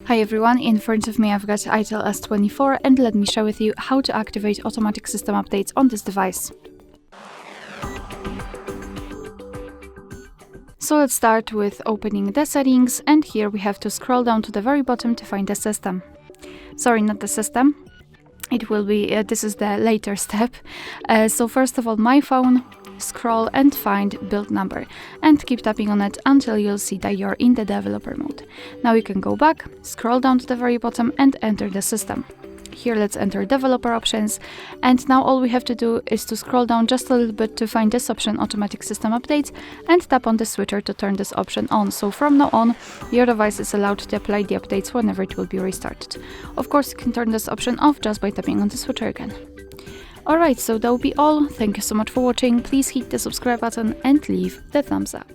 Hi everyone, in front of me I've got ITEL S24 and let me share with you how to activate automatic system updates on this device. So let's start with opening the settings, and here we have to scroll down to the very bottom to find the system. Sorry, not the system. It will be, this is the later step. So first of all, my phone, scroll and find build number and keep tapping on it until you'll see that you're in the developer mode. Now you can go back, scroll down to the very bottom and enter the system. Here let's enter developer options, and now all we have to do is to scroll down just a little bit to find this option, automatic system updates, and tap on the switcher to turn this option on. So from now on your device is allowed to apply the updates whenever it will be restarted. Of course, you can turn this option off just by tapping on the switcher again. Alright, so that will be all. Thank you so much for watching. Please hit the subscribe button and leave the thumbs up.